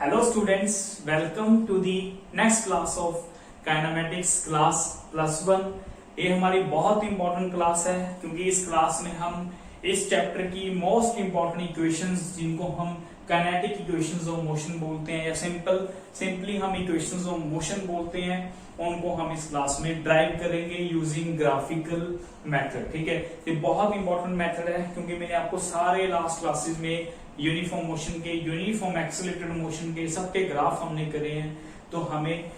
Hello students, welcome to the next class of Kinematics class +1। ये हमारी बहुत important class है क्योंकि इस क्लास में हम इस चैप्टर की मोस्ट इंपॉर्टेंट इक्वेशंस जिनको हम काइनेटिक इक्वेशंस ऑफ मोशन बोलते हैं या सिंपली हम इक्वेशंस ऑफ मोशन बोलते हैं, उनको हम इस क्लास में ड्राइव करेंगे यूजिंग ग्राफिकल मेथड। ठीक है, ये बहुत इंपॉर्टेंट मेथड है क्योंकि मैंने आपको सारे लास्ट क्लासेस में यूनिफॉर्म मोशन के, यूनिफॉर्म एक्सेलरेटेड मोशन के सबके ग्राफ हमने करे हैं, तो हमें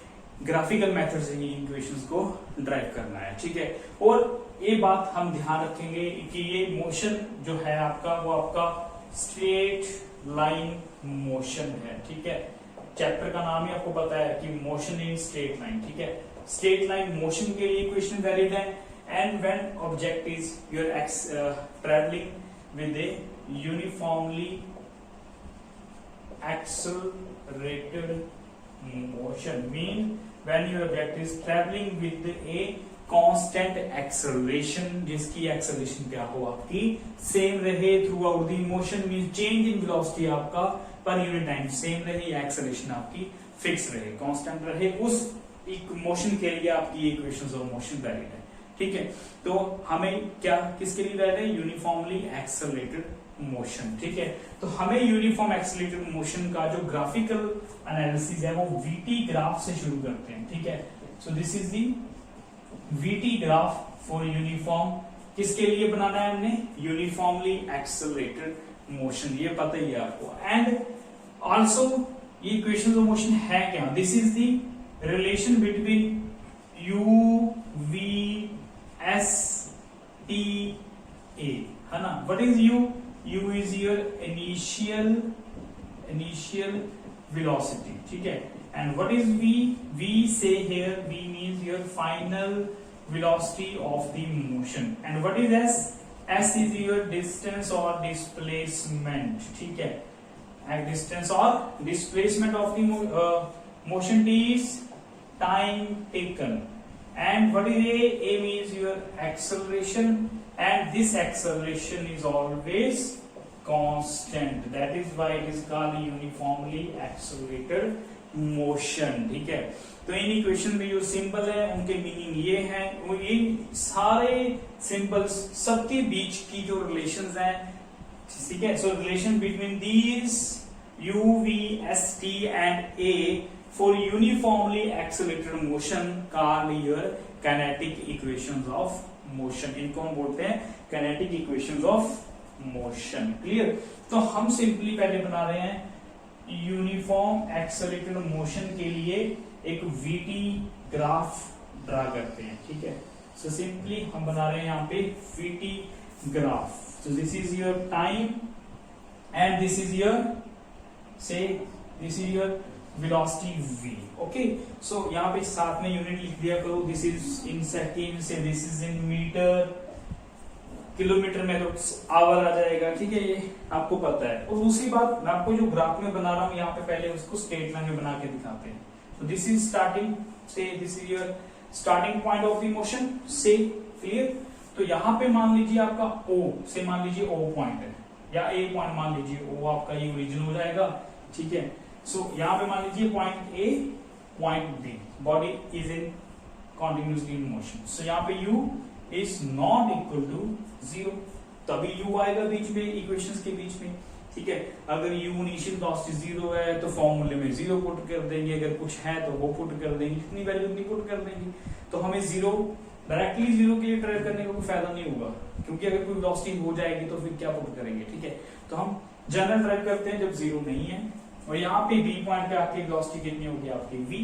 ग्राफिकल मेथड से ही इक्वेशंस को ड्राइव करना है। ठीक है, और ये बात हम ध्यान रखेंगे कि ये मोशन जो है आपका वो आपका स्ट्रेट लाइन मोशन है। ठीक है, चैप्टर का नाम ही आपको पता है कि मोशन इन स्ट्रेट लाइन। ठीक है, स्ट्रेट लाइन मोशन के लिए इक्वेशन वैलिड है and when object is your travelling with a uniformly accelerated motion mean when your object is traveling with a constant acceleration, जिसकी acceleration क्या हो आपकी same रहे throughout the motion, means change in velocity आपका per unit time same रहे या acceleration आपकी fix रहे, कांस्टेंट रहे, उस मोशन के लिए आपकी इक्वेशंस ऑफ मोशन वैलिड है। ठीक है, तो हमें क्या किसके लिए वैलिड है? Uniformly accelerated motion. ठीक है, तो हमें यूनिफॉर्म एक्सेलरेटेड मोशन का जो ग्राफिकल एनालिसिस है वो वीटी ग्राफ से शुरू करते हैं। ठीक है, so this is the VT graph for uniform. किसके लिए बनाना है हमने? यूनिफॉर्मली एक्सेलरेटेड मोशन, ये पता ही है आपको। एंड आल्सो ये इक्वेशन ऑफ मोशन है क्या? This is the relation between you V S T A, है ना। What is you? U is your initial velocity, ठीक है। And what is V? V say here, V means your final velocity of the motion. And what is S? S is your distance or displacement, ठीक है। And distance or displacement of the motion T is time taken. And what is A? A means your acceleration. And this acceleration is always constant. That is why it is called uniformly accelerated motion. ठीक है, तो in equation में जो symbol है उनके meaning ये हैं, वो इन सारे सिंबल्स सबके बीच की जो रिलेशंस हैं, ठीक है। सो relation between these U, V, S, T and A for uniformly accelerated motion called your kinetic equations of motion. इनको हम बोलते हैं kinetic equations of motion. Clear? तो हम सिंपली पहले बना रहे हैं यूनिफॉर्म एक्सेलरेटेड मोशन के लिए एक वीटी ग्राफ ड्रा करते हैं। ठीक है, सो सिंपली हम बना रहे हैं यहाँ पे VT graph. So this is your time and this is your this is your velocity v। Okay, so यहाँ पे साथ में यूनिट लिख दिया करो। दिस इज इन सेकेंड से, this is in metre, kilometre में तो आवर आ जाएगा। ठीक है, ये आपको पता है। और दूसरी बात, मैं आपको जो ग्राफ में बना रहा हूँ यहाँ पे पहले उसको स्ट्रेट लाइन में बना के दिखाते हैं। तो दिस इज स्टार्टिंग से, this is your starting point of the motion से। क्लियर? तो यहाँ पे मान लीजिए आपका O से, मान लीजिए O पॉइंट है या A पॉइंट मान लीजिए, O आपका ये ओरिजिन हो जाएगा। ठीक है, सो यहाँ पे मान लीजिए point A, point B, body is in continuously in motion. So यहाँ पे u is not equal to 0, तभी u आएगा बीच में, इक्वेशंस के बीच में। ठीक है, अगर u इनिशियल वेलोसिटी 0 है तो फॉर्मूले में 0 पुट कर देंगे, अगर कुछ है तो वो पुट कर देंगे, कितनी वैल्यू उतनी पुट कर देंगे। तो हमें 0 डायरेक्टली 0 के लिए ट्राई करने का कोई फायदा नहीं होगा, क्योंकि अगर कोई वेलोसिटी हो जाएगी तो फिर क्या पुट करेंगे। ठीक है, तो हम जनरल ट्राई करते हैं जब 0 नहीं है। और यहाँ पे B पॉइंट पे आपकी वेलोसिटी कितनी होगी? आपकी V।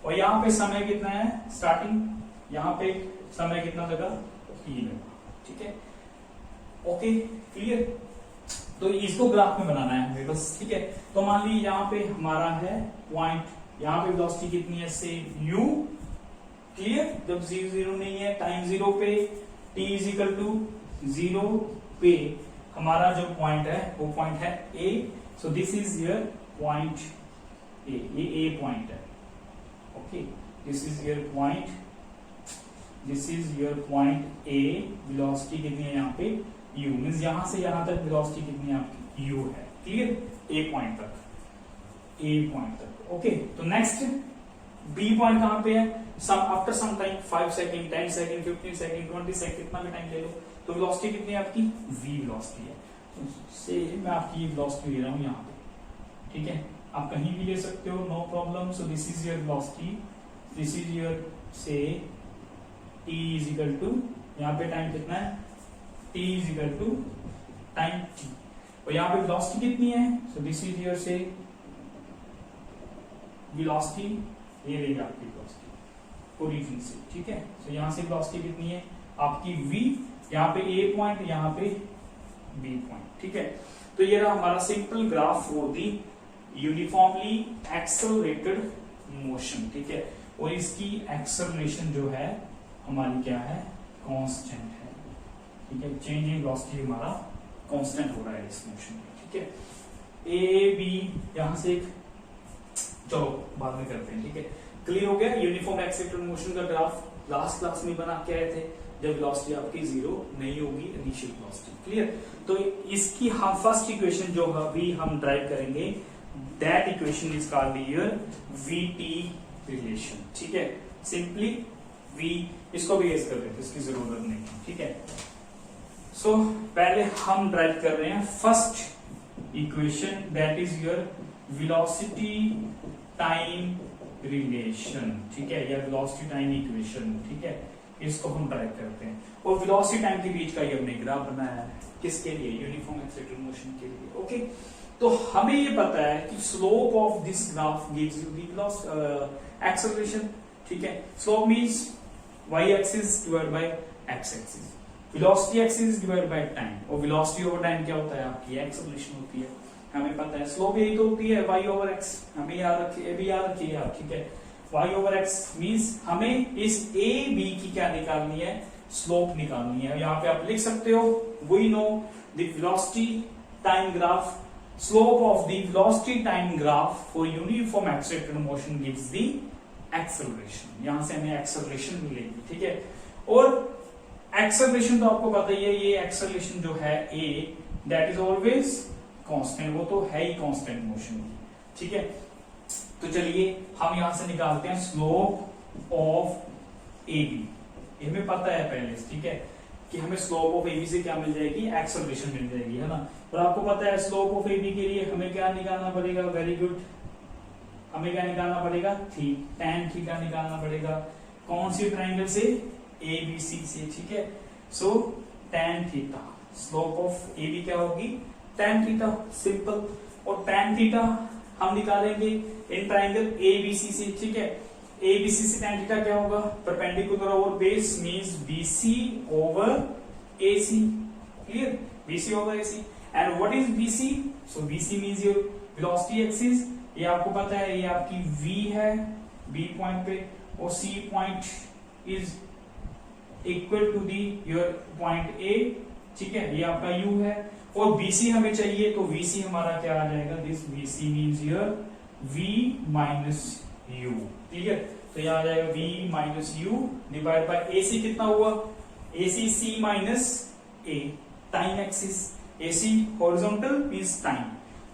और यहाँ पे समय कितना है? स्टार्टिंग, यहाँ पे समय कितना लगा? T लगा। ठीक है, ओके, क्लियर? तो इसको ग्राफ में बनाना है हमें बस। ठीक है, तो मान लीजिए यहाँ पे हमारा है पॉइंट, यहाँ पे वेलोसिटी कितनी है? से U। क्लियर? जब 0 नहीं है, टाइम 0 पे, T इज इक्वल टू 0 पे हमारा जो पॉइंट है वो पॉइंट है A। So this is your point A, ये ए पॉइंट है। Okay, this is your point, this is your point A. Velocity कितनी है यहाँ पे? u, मींस यहां से यहां तक वेलोसिटी कितनी है आपकी? u है। क्लियर? ए पॉइंट तक। ए पॉइंट तक। ओके, तो नेक्स्ट बी पॉइंट कहां पे है? Some after some time 5 second, 10 second, 15 second, 20 second, कितना भी टाइम ले लो, तो वेलोसिटी कितनी है आपकी? v वेलोसिटी है। तो से मैं आपकी वेलोसिटी ले रहा हूं यहां पे, ठीक है, आप कहीं भी ले सकते हो, no problem. So this is your velocity, this is your say t is equal to, यहाँ पे टाइम कितना है? t is equal to time t, और यहाँ पे वेलोसिटी कितनी है? So this is your say velocity, ये रहेगी आपकी वेलोसिटी ओरिजिन से, ठीक है। सो यहाँ से वेलोसिटी कितनी है आपकी v, यहाँ पे a पॉइंट, यहाँ पे b पॉइंट, ठीक है। तो ये रहा हमारा simple graph for the uniformly accelerated motion, ठीक है। और इसकी एक्सेलरेशन जो है हमारी क्या है? कांस्टेंट है, ठीक है। चेंज इन वेलोसिटी हमारा कांस्टेंट हो रहा है इस मोशन में, ठीक है। ए बी यहां से एक, चलो बाद में करते हैं, ठीक है। क्लियर हो गया? यूनिफॉर्म एक्सेलरेटेड मोशन का ग्राफ लास्ट क्लास में बना के आए थे, जब वेलोसिटी आपकी जीरो नहीं होगी, इनिशियल वेलोसिटी। क्लियर? तो इसकी हम फर्स्ट इक्वेशन जो अभी हम ड्राइव करेंगे, that equation is called your VT relation, ठीक है। सिंपली v, इसको भी एज कर देते, इसकी जरूरत नहीं है, ठीक है। सो पहले हम ड्राइव कर रहे हैं first equation, that is your velocity time relation, ठीक है, या वेलोसिटी टाइम इक्वेशन, ठीक है। इसको हम ड्राइव करते हैं, और वेलोसिटी टाइम के बीच का ये हमने ग्राफ बनाया है, किसके लिए? यूनिफॉर्म एक्सेलरेटेड मोशन के लिए। ओके, तो हमें ये पता है कि slope of this graph gives you the acceleration, ठीक है। Slope means y axis divide by x axis, velocity axis divide by time, और वेलोसिटी ओवर टाइम क्या होता है? आपकी एक्सेलरेशन होती है, हमें पता है। स्लोप यही तो होती है y ओवर x, हमें याद रखिए, भी याद रखिए आप, ठीक है। y ओवर x मींस हमें इस a b की क्या निकालनी है? स्लोप निकालनी है। यहाँ पे आप लिख सकते हो, we know the velocity time graph, slope of the velocity time graph for uniform accelerated motion gives the acceleration. यहां से हमें एक्सेलरेशन मिलेगी, ठीक है। और एक्सेलरेशन तो आपको पता ही है, ये एक्सेलरेशन जो है a, that is always constant, वो तो है ही कांस्टेंट मोशन की, ठीक है। तो चलिए हम यहां से निकालते हैं स्लोप ऑफ ए बी, हमें पता है पहले, ठीक है, कि हमें स्लोप ऑफ ए बी से क्या मिल जाएगी? एक्सेलरेशन मिल जाएगी, है ना। और आपको पता है स्लोप ऑफ ए बी के लिए हमें क्या निकालना पड़ेगा? वेरी गुड, हमें क्या निकालना पड़ेगा? tan थीटा निकालना पड़ेगा। कौन सी ट्राइंगल से? ABC से, ठीक है। सो tan theta, slope of AB क्या होगी? tan theta, simple. और tan थीटा हम निकालेंगे इन ट्राइंगल ABC से, ठीक है। ABC से tan थीटा क्या होगा? Perpendicular over base means BC over AC, clear? BC over AC। And what is BC? So BC means your velocity axis, ये आपको पता है, ये आपकी v है b पॉइंट पे, और c point is equal to the your point a, ठीक है, ये आपका u है। और bc हमें चाहिए, तो vc हमारा क्या आ जाएगा? This vc means your v minus u, ठीक है। तो यहां आ जाएगा v minus u divide by ac, कितना हुआ? ac c minus a, time axis, ac horizontal means time,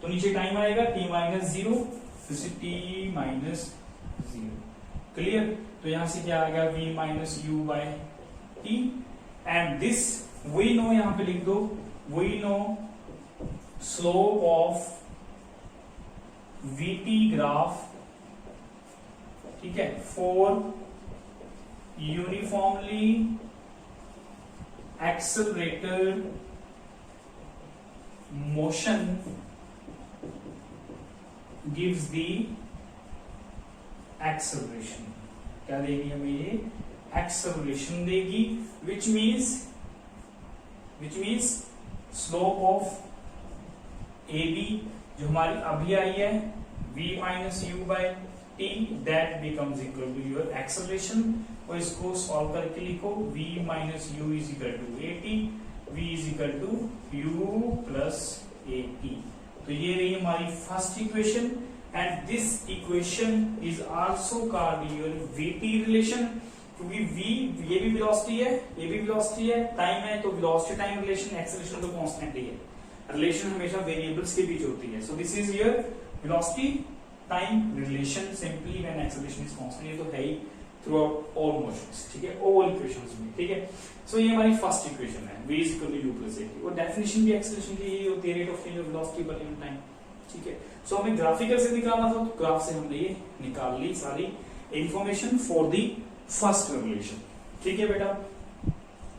तो नीचे टाइम आएगा t minus zero, t minus zero, clear. तो यहां से क्या आएगा? v minus u by t, and this we know, यहां पे लिख दो, we know slope of vt graph, ठीक है, for uniformly accelerated motion gives the acceleration, क्या देगी हमें? ये acceleration देगी, which means slope of AB जो हमारी अभी आई है v minus u by t, that becomes equal to your acceleration। और इसको सॉल्व करके लिखो, v minus u is equal to at, v is equal to u plus at। तो ये रही हमारी first equation, and this equation is also called your VT relation, क्योंकि v ये भी वेलोसिटी है, ये भी वेलोसिटी है, टाइम है, तो वेलोसिटी टाइम रिलेशन, एक्सेलरेशन तो कांस्टेंट ही है, रिलेशन हमेशा वेरिएबल्स के बीच होती है। So this is your velocity time relation simply when acceleration is constant, ये तो है ही थ्रू आउट ऑल मोशंस, ठीक है, ऑल इक्वेशंस में, ठीक है। सो ये हमारी फर्स्ट इक्वेशन है, v is equal to u plus at, और डेफिनेशन भी एक्सेलरेशन की यही होती है, rate of change of velocity per unit time, ठीक है। सो हमें ग्राफिकल से निकालना था, तो ग्राफ से हमने ये निकाल ली सारी information for the first relation, ठीक है बेटा।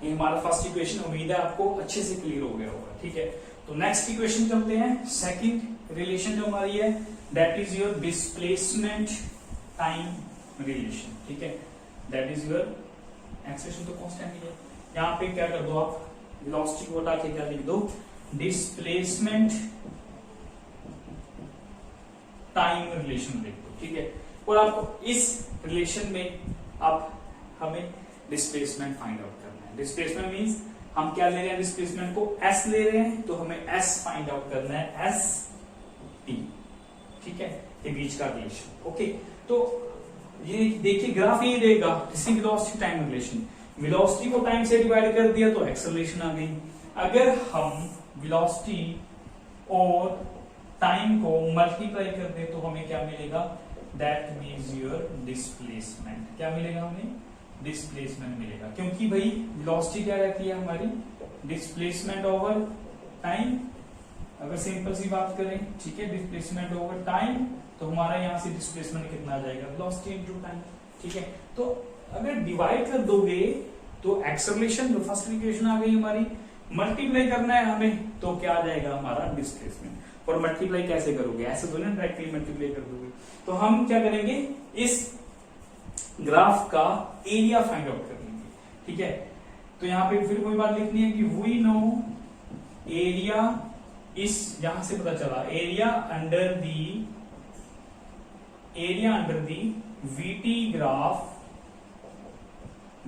ये हमारा फर्स्ट इक्वेशन, उम्मीद है आपको अच्छे से क्लियर हो गया होगा, ठीक है। तो नेक्स्ट इक्वेशन करते हैं, सेकंड रिलेशन जो हमारी है that is your displacement time relation, ठीक है। दैट इज योर एक्सेलरेशन तो कांस्टेंट ही है, यहाँ पे क्या कर दो आप, वेलोसिटी को हटा के क्या लिख दो, डिस्प्लेसमेंट टाइम रिलेशन लिख दो, ठीक है। और आपको इस रिलेशन में अब हमें डिस्प्लेसमेंट फाइंड आउट करना है। डिस्प्लेसमेंट मींस हम क्या ले रहे हैं, डिस्प्लेसमेंट को s ले रहे हैं, तो हमें s फाइंड आउट करना है, s t, ठीक है, ये बीच का रिलेशन, ओके। तो ये देखिए ग्राफ ये देगा, वेलोसिटी टाइम रिलेशन, वेलोसिटी को टाइम से डिवाइड कर दिया तो एक्सेलरेशन आ गई। अगर हम वेलोसिटी और टाइम को मल्टीप्लाई कर दे तो हमें क्या मिलेगा, दैट मीन्स योर डिस्प्लेसमेंट, क्या मिलेगा हमें, डिस्प्लेसमेंट मिलेगा, क्योंकि भाई वेलोसिटी क्या रहती है हमारी, डिस्प्लेसमेंट ओवर टाइम। अगर सिंपल सी बात करें, ठीक है, डिस्प्लेसमेंट ओवर टाइम, तो हमारा यहाँ से डिस्प्लेसमेंट कितना आ जाएगा, वेलोसिटी इनटू टाइम, ठीक है। तो अगर डिवाइड कर दोगे तो एक्सेलरेशन जो फर्स्ट इक्वेशन आ गई हमारी, मल्टीप्लाई करना है हमें तो क्या आ जाएगा हमारा डिस्प्लेसमेंट। और मल्टीप्लाई कैसे करोगे, ऐसे तो नहीं डायरेक्टली मल्टीप्लाई कर दोगे, तो हम क्या करेंगे, इस ग्राफ का एरिया फाइंड आउट कर लेंगे, ठीक है। तो यहाँ पे फिर कोई बात लिखनी है कि वी नो एरिया, इस यहां से पता चला area under the VT graph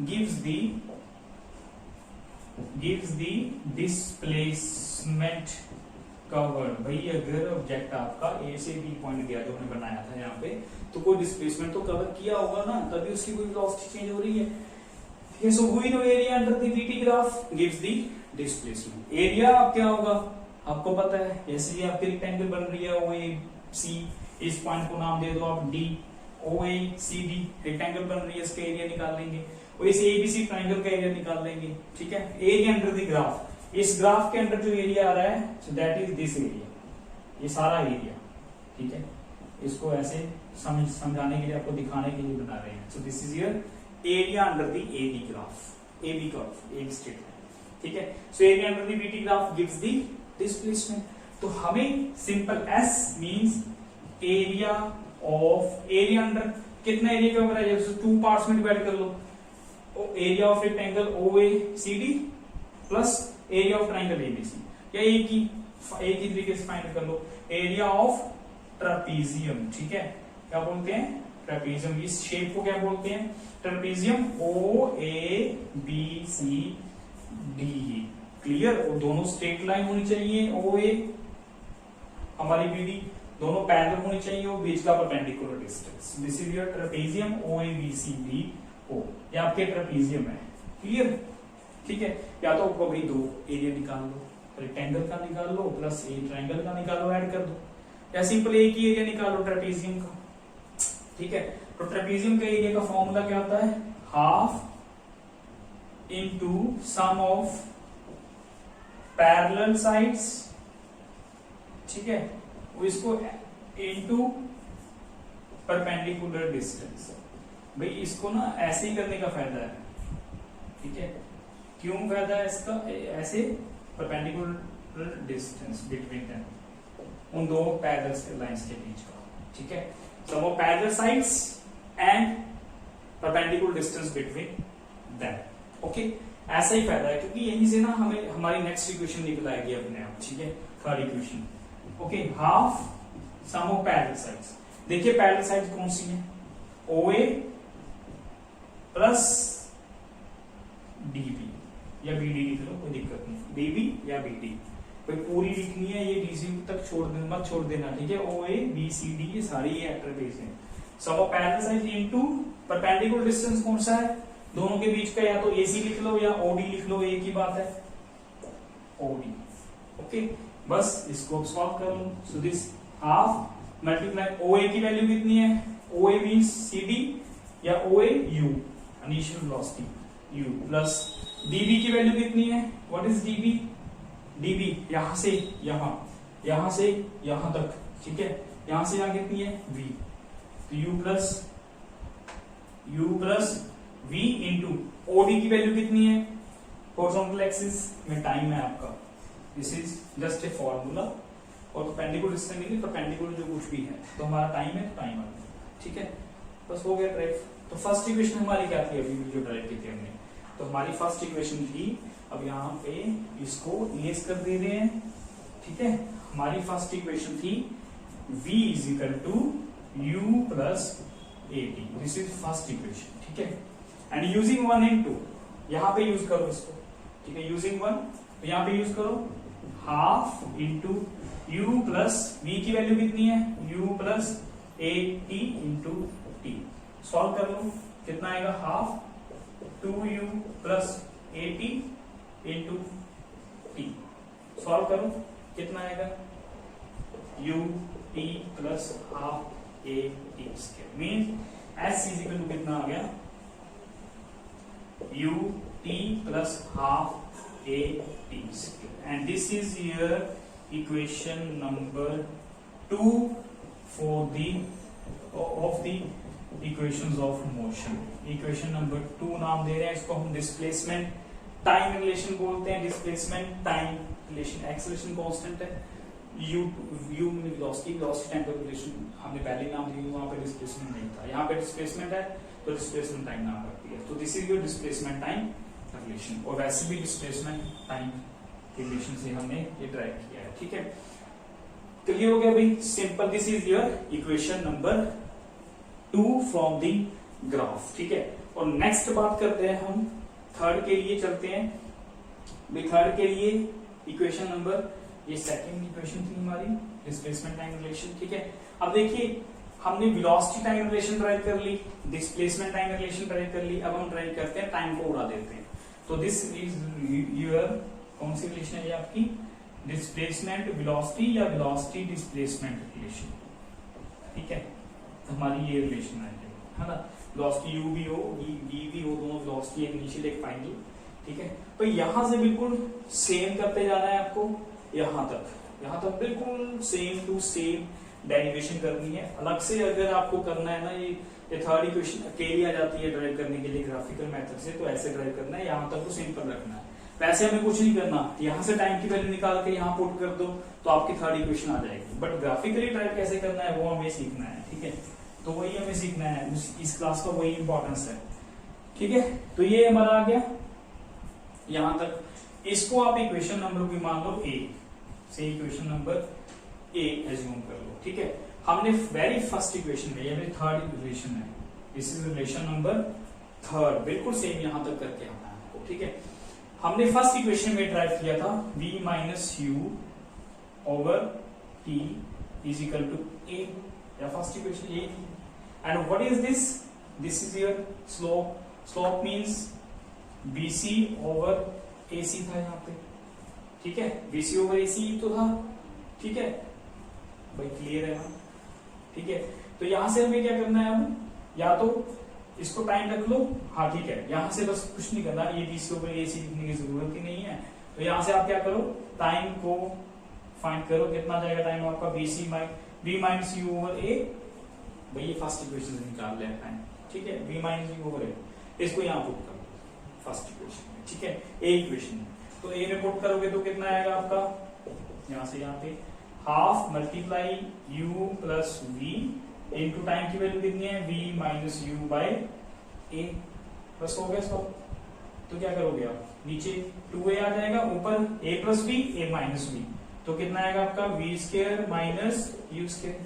gives the displacement covered। भाई अगर ऑब्जेक्ट आपका A से B पॉइंट गया जो हमने बनाया था यहाँ पे, तो कोई डिस्प्लेसमेंट तो कवर किया होगा ना, तभी उसकी कोई वेलोसिटी चेंज हो रही है, ठीक है। So we know area under the VT graph gives the displacement. Area क्या होगा आपको पता है, जैसे ये आपकी रेक्टेंगल बन रही है OAC, इस पॉइंट को नाम दे दो आप D, OACD रेक्टेंगल बन रही है, इसका एरिया निकाल लेंगे, और इस ABC ट्रायंगल का एरिया निकाल लेंगे, ठीक है। एरिया अंडर द ग्राफ, इस ग्राफ के अंदर जो एरिया आ रहा है, so that is this area, ये सारा एरिया, ठीक है। इसको ऐसे समझाने के लिए, आपको दिखाने के लिए बना रहे हैं। So this is your area under the AB graph, AB curve, AB straight line, ठीक है। So area under the BT graph gives the displacement. तो हमें simple S means area of, area under कितना एरिया का बना है, टू पार्ट्स में डिवाइड कर लो, area of rectangle OACD plus area of triangle ABC, या एक ही तरीके से फाइंड कर लो, एरिया ऑफ ट्रेपीजियम, ठीक है। क्या बोलते हैं, ट्रेपीजियम, इस शेप को क्या बोलते हैं, ट्रेपीजियम OABCD, क्लियर। और दोनों स्ट्रेट लाइन होनी चाहिए, OA हमारी BD दोनों पैरेलल होनी चाहिए, और बीच का perpendicular distance, this is your trapezium OABCD, ये आपके ट्रेपीजियम है, क्लियर, ठीक है। या तो आपको भाई दो एरिया निकाल लो, रेक्टेंगल का निकाल लो प्लस ए ट्रायंगल का निकालो, ऐड कर दो, या सिंपल एक ही एरिया निकालो ट्रेपीजियम का, ठीक है। तो ट्रेपीजियम का एरिया का फॉर्मूला क्या होता है, half into sum of parallel sides, ठीक है, वो इसको इनटू परपेंडिकुलर डिस्टेंस। भाई इसको ना ऐसे ही करने का फायदा है, ठीक है। क्यों फायदा है इसका, ऐसे परपेंडिकुलर डिस्टेंस बिटवीन देम, उन दो पैरेलल लाइंस के बीच का, ठीक है। Sum of parallel sides and perpendicular distance between them, okay. ऐसा ही फायदा है, क्योंकि यहीं से ना हमें हमारी नेक्स्ट इक्वेशन निकल आएगी अपने आप, ठीक है, third equation, okay. Half sum of parallel sides, देखिए पैरेलल साइड्स कौन सी है, OA प्लस DB या BD लिख लो, कोई दिक्कत नहीं, DB या BD, कोई पूरी लिखनी है, ये DC तक मत छोड़ देना, ठीक है। OABCD ये सारी ये trapezium, sum of parallel sides into perpendicular distance कौन सा है दोनों के बीच का, या तो AC लिख लो या OD लिख लो, एक ही बात है, OD, ओके। बस इसको सॉल्व कर लो। So this half multiply OA की वैल्यू कितनी है, OA मींस CD या OA U initial velocity U plus DB की वैल्यू कितनी है, व्हाट इज DB, DB यहां से यहां, यहां से यहां तक, ठीक है, यहां से यहां कितनी है V, तो U plus V into OD की वैल्यू कितनी है, हॉरिजॉन्टल एक्सिस में टाइम है आपका, this is just a formula, और परपेंडिकुलर डिस्टेंस नहीं, परपेंडिकुलर जो कुछ भी है तो हमारा टाइम है, तो टाइम आ गया, ठीक है, बस हो गया ड्राइव। तो फर्स्ट इक्वेशन हमारी क्या थी अभी जो ड्राइव की थी हमने, तो हमारी फर्स्ट इक्वेशन थी, अब यहाँ पे इसको इरेज कर दे रहे हैं, ठीक है, हमारी फर्स्ट इक्वेशन थी V is equal to U plus AT, this is first equation, ठीक है, एंड यूजिंग 1 and 2 यहाँ पे यूज करो इसको, ठीक है, यूजिंग 1 तो यहाँ पे यूज करो half into U plus V की वैल्यू कितनी है, U plus AT into T, solve कर लो, कितना आएगा, half 2U plus AT into T, solve करो कितना आएगा, UT plus half AT square, mean S is equal to कितना आ गया, UT plus half AT square, and this is your equation number 2 for the of the equations of motion। Equation number 2 नाम दे रहे हैं इसको हम डिस्प्लेसमेंट टाइम रिलेशन बोलते हैं, displacement time relation, acceleration constant है, u वेलोसिटी टाइम का relation हमने पहले नाम दिया, वहां पे डिस्प्लेसमेंट नहीं था, यहाँ पे डिस्प्लेसमेंट है तो डिस्प्लेसमेंट टाइम नाम रखती है, तो this is your displacement time relation, और वैसे भी डिस्प्लेसमेंट टाइम रिलेशन से हमने ये ड्राइव किया है, ठीक है, क्लियर हो गया भाई, simple, this is your equation number 2 from the graph, ठीक है, और नेक्स्ट बात करते हैं हम थर्ड के लिए चलते हैं भाई, थर्ड के लिए इक्वेशन नंबर, ये सेकंड इक्वेशन थी हमारी डिस्प्लेसमेंट टाइम रिलेशन, ठीक है, अब देखिए हमने वेलोसिटी टाइम रिलेशन ड्राइव कर ली, डिस्प्लेसमेंट टाइम रिलेशन ड्राइव कर ली, अब हम ड्राइव करते हैं टाइम को उड़ा देते हैं, तो दिस इज योर कौन सी रिलेशन है ये आपकी, डिस्प्लेसमेंट वेलोसिटी या वेलोसिटी डिस्प्लेसमेंट रिलेशन, ठीक है, तो हमारी ये रिलेशन है ना, वेलोसिटी u भी हो v भी हो, दोनों वेलोसिटी एक इनिशियल एक फाइनल, ठीक है, तो यहां से बिल्कुल सेम करते जाना है आपको, यहां तक बिल्कुल सेम टू सेम डेरिवेशन करनी है, अलग से अगर आपको करना है ना, ये थर्ड इक्वेशन अकेली आ जाती है ड्राइव करने के लिए ग्राफिकल मेथड से, तो ऐसे ड्राइव करना है, यहां तक तो सिंपल रखना है, वैसे हमें कुछ नहीं करना, यहां से टाइम की वैल्यू निकाल के यहां पुट कर दो तो आपकी थर्ड इक्वेशन आ जाएगी, बट ग्राफिकली ड्राइव कैसे करना है वो हमें सीखना है, ठीक है, तो वही हमें सीखना है, इस क्लास का वही इंपॉर्टेंस है, ठीक है, तो ये हमारा आ गया यहां तक, इसको आप इक्वेशन नंबर भी मान लो A, से इक्वेशन नंबर A एज्यूम कर लो, ठीक है, हमने वेरी फर्स्ट इक्वेशन में, ये थर्ड रिलेशन है, this is relation number third, बिल्कुल सेम यहां तक करके आना है आपको, ठीक है, हमने फर्स्ट इक्वेशन में ड्राइव किया था v minus u over t is equal to a, या फर्स्ट इक्वेशन ये थी, and what is this is your slope means bc over ac था यहाँ पे, ठीक है, bc ओवर ac तो था, ठीक है भाई, क्लियर है ना, ठीक है, तो यहां से हमें क्या करना है, अब या तो इसको टाइम रख लो, हाँ ठीक है, यहां से बस कुछ नहीं करना, ये बीसी ओवर एसी लिखने की जरूरत ही नहीं है, तो यहां से आप क्या करो, टाइम को फाइंड करो, कितना जाएगा टाइम आपका, b माइनस यू ओवर ए, भाई ये फर्स्ट इक्वेशन से निकाल लिया टाइम, ठीक है, b माइनस यू ओवर ए, इसको यहाँ पुट कर दो फर्स्ट इक्वेशन में, ठीक है, ए इक्वेशन में, तो ए में पुट करोगे तो कितना आएगा आपका, यहां से यहाँ पे half multiply u plus v into time की वैल्यू कितनी है, v माइनस यू बाय ए, बस हो गया सब, तो क्या करोगे आप, नीचे 2a आ जाएगा, ऊपर a plus B a minus B, तो कितना आएगा आपका v square minus u square,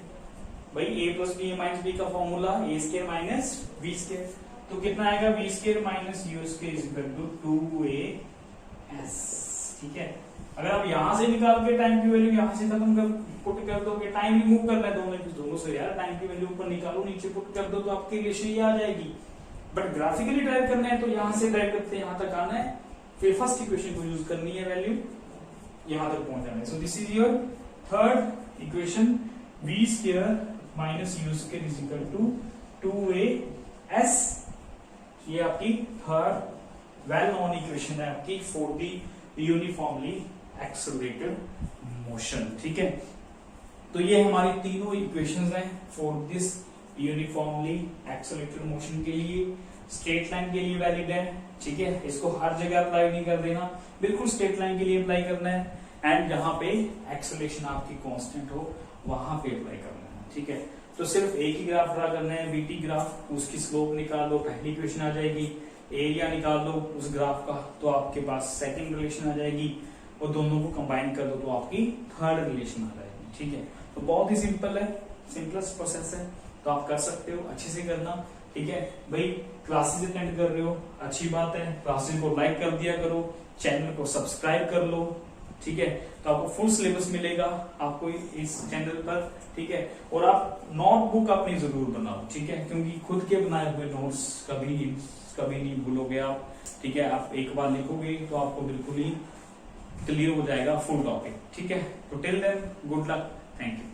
भाई a plus B a minus B का formula a square minus v square, तो कितना आएगा v square minus u square is equal to 2as, ठीक है, अगर आप यहां से निकाल के टाइम की वैल्यू यहां से खत्म कर पुट कर दोगे, टाइम रिमूव करना है दोनों से यार, टाइम की वैल्यू ऊपर निकालो नीचे पुट कर दो तो आपकी रिलेशन ये आ जाएगी, बट ग्राफिकली ड्राइव करना है तो यहां से ड्राइव करते यहां तक आना है, फिर फर्स्ट इक्वेशन को यूज करनी है, वैल्यू यहां तक पहुंच जाना है, so this is your third equation v square minus u square is equal to 2as। ये आपकी थर्ड वेल नोन इक्वेशन है आपकी for the uniformly accelerated motion. ठीक है, तो ये हमारी तीनों इक्वेशंस हैं for this uniformly accelerated motion के लिए। स्ट्रेट लाइन के लिए वैलिड है। ठीक है, इसको हर जगह अप्लाई नहीं कर देना, बिल्कुल स्ट्रेट लाइन के लिए अप्लाई करना है, एंड जहां पे एक्सेलरेशन आपकी कांस्टेंट हो वहां पे अप्लाई करना है। ठीक है, तो सिर्फ एक ही ग्राफ ड्रा करना है, बीटी ग्राफ, उसकी स्लोप निकाल लो, पहली इक्वेशन आ जाएगी। एरिया निकाल लो उस ग्राफ का, तो आपके पास सेकंड रिलेशन आ जाएगी, और दोनों को कंबाइन कर दो तो आपकी थर्ड रिलेशन आ जाएगी। ठीक है, तो बहुत ही सिंपल है, सिंपलेस्ट प्रोसेस है, तो आप कर सकते हो, अच्छे से करना। ठीक है भाई, क्लासेस अटेंड कर रहे हो, अच्छी बात है, क्लासेस को लाइक कर दिया करो, चैनल को सब्सक्राइब कर लो। ठीक है, तो आपको फुल सिलेबस मिलेगा आपको इस चैनल पर। ठीक है, और आप नोटबुक अपनी जरूर बनाओ। ठीक है, क्योंकि खुद के बनाए हुए नोट्स कभी नहीं भूलोगे आप। ठीक है, आप एक बार लिखोगे तो आपको बिल्कुल ही क्लियर हो जाएगा फुल टॉपिक। ठीक है, तो till then good luck, thank you.